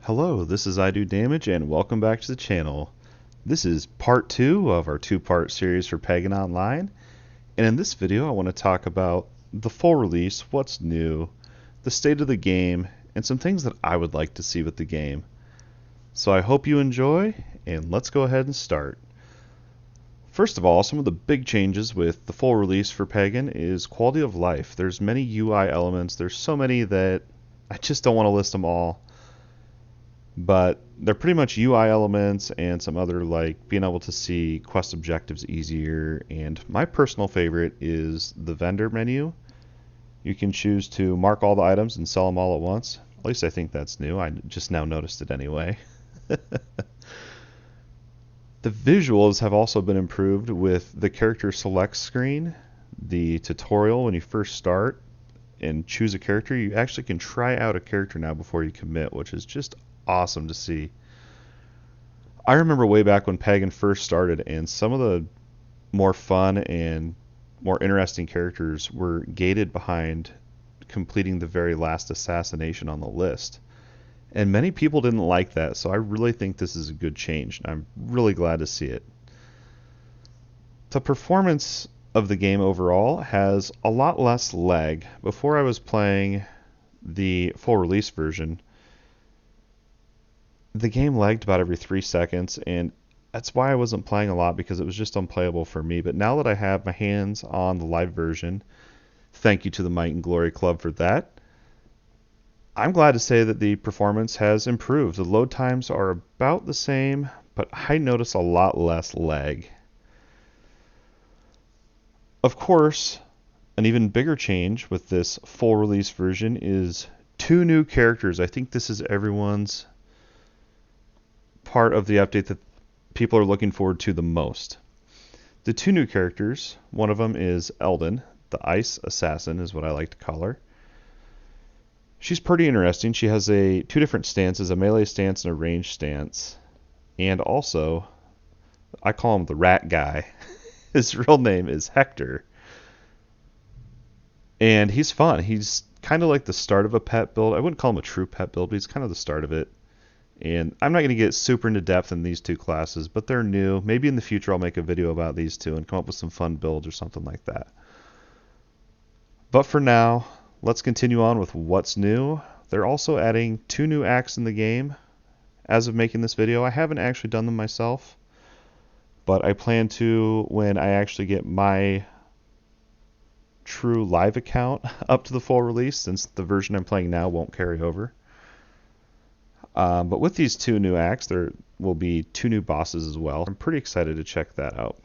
Hello, this is I Do Damage, and welcome back to the channel. This is part 2 of our two-part series for Pagan Online, and in this video I want to talk about the full release, what's new, the state of the game, and some things that I would like to see with the game. So I hope you enjoy, and let's go ahead and start. First of all, some of the big changes with the full release for Pagan is quality of life. There's many UI elements, there's so many that I just don't want to list them all. But they're pretty much UI elements and some other, like being able to see quest objectives easier. And my personal favorite is the vendor menu. You can choose to mark all the items and sell them all at once. At least I think that's new. I just now noticed it anyway. The visuals have also been improved with the character select screen. The tutorial when you first start and choose a character, you actually can try out a character now before you commit, which is just awesome to see. I remember way back when Pagan first started, and some of the more fun and more interesting characters were gated behind completing the very last assassination on the list. And many people didn't like that, so I really think this is a good change, and I'm really glad to see it. The performance of the game overall has a lot less lag. Before I was playing the full release version, the game lagged about every 3 seconds, and that's why I wasn't playing a lot, because it was just unplayable for me. But now that I have my hands on the live version, thank you to the Might and Glory Club for that, I'm glad to say that the performance has improved. The load times are about the same, but I notice a lot less lag. Of course, an even bigger change with this full release version is 2 new characters. I think this is everyone's part of the update that people are looking forward to the most. The 2 new characters, one of them is Eldon, the Ice Assassin is what I like to call her. She's pretty interesting. She has 2 different stances, a melee stance and a ranged stance. And also, I call him the rat guy. His real name is Hector. And he's fun. He's kind of like the start of a pet build. I wouldn't call him a true pet build, but he's kind of the start of it. And I'm not going to get super into depth in these 2 classes, but they're new. Maybe in the future I'll make a video about these 2 and come up with some fun builds or something like that. But for now, let's continue on with what's new. They're also adding 2 new acts in the game as of making this video. I haven't actually done them myself, but I plan to when I actually get my true live account up to the full release, since the version I'm playing now won't carry over. But with these 2 new acts, there will be 2 new bosses as well. I'm pretty excited to check that out.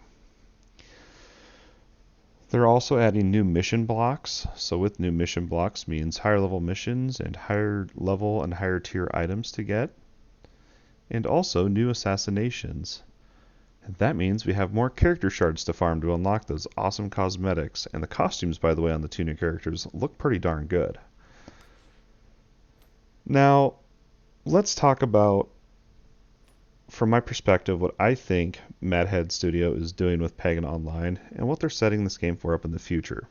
They're also adding new mission blocks. So with new mission blocks means higher level missions and higher level and higher tier items to get. And also new assassinations. And that means we have more character shards to farm to unlock those awesome cosmetics. And the costumes, by the way, on the 2 new characters look pretty darn good. Now, let's talk about, from my perspective, what I think Madhead Studio is doing with Pagan Online and what they're setting this game for up in the future.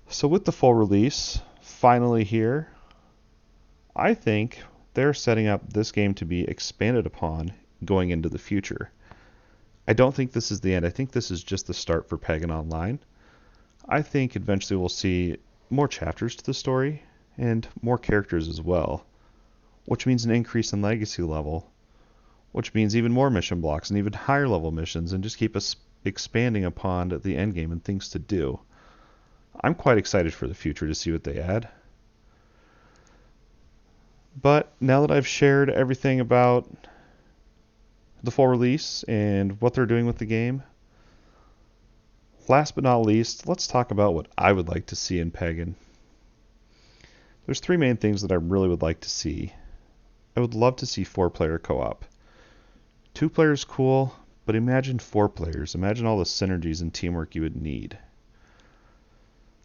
So with the full release finally here, I think they're setting up this game to be expanded upon going into the future. I don't think this is the end. I think this is just the start for Pagan Online. I think eventually we'll see more chapters to the story and more characters as well, which means an increase in legacy level, which means even more mission blocks and even higher level missions, and just keep us expanding upon the end game and things to do. I'm quite excited for the future to see what they add. But now that I've shared everything about the full release and what they're doing with the game, last but not least, let's talk about what I would like to see in Pagan. There's 3 main things that I really would like to see. I would love to see 4-player co-op. 2 players cool, but imagine 4 players. Imagine all the synergies and teamwork you would need.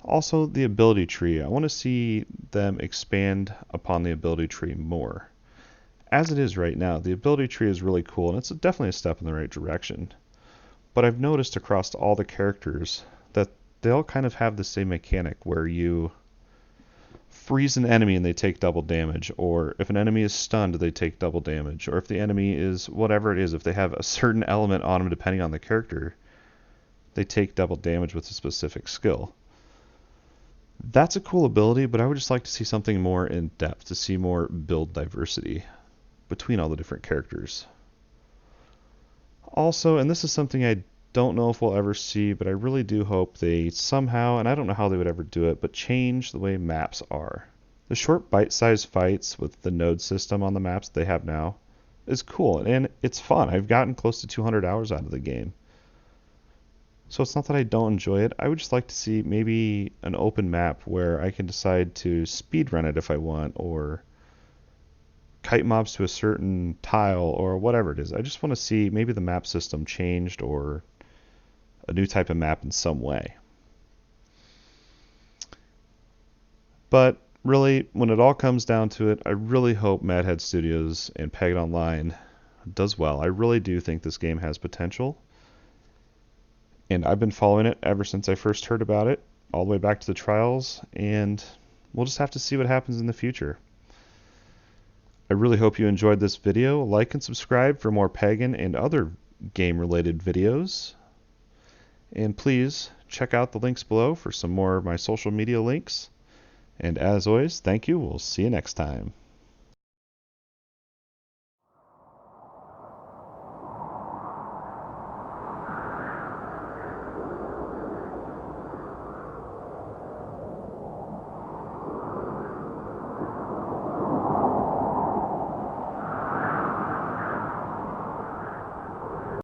Also, the ability tree. I want to see them expand upon the ability tree more. As it is right now, the ability tree is really cool, and it's definitely a step in the right direction. But I've noticed across all the characters that they all kind of have the same mechanic, where you freeze an enemy and they take double damage, or if an enemy is stunned, they take double damage, or if the enemy is whatever it is, if they have a certain element on them depending on the character, they take double damage with a specific skill. That's a cool ability, but I would just like to see something more in depth, to see more build diversity between all the different characters. Also, and this is something I don't know if we'll ever see, but I really do hope they somehow, and I don't know how they would ever do it, but change the way maps are. The short bite-sized fights with the node system on the maps they have now is cool, and it's fun. I've gotten close to 200 hours out of the game. So it's not that I don't enjoy it. I would just like to see maybe an open map where I can decide to speedrun it if I want, or kite mobs to a certain tile, or whatever it is. I just want to see maybe the map system changed, or a new type of map in some way. But really, when it all comes down to it, I really hope Mad Head Studios and Pagan Online does well. I really do think this game has potential, and I've been following it ever since I first heard about it, all the way back to the trials, and we'll just have to see what happens in the future. I really hope you enjoyed this video. Like and subscribe for more Pagan and other game-related videos. And please check out the links below for some more of my social media links. And as always, thank you. We'll see you next time.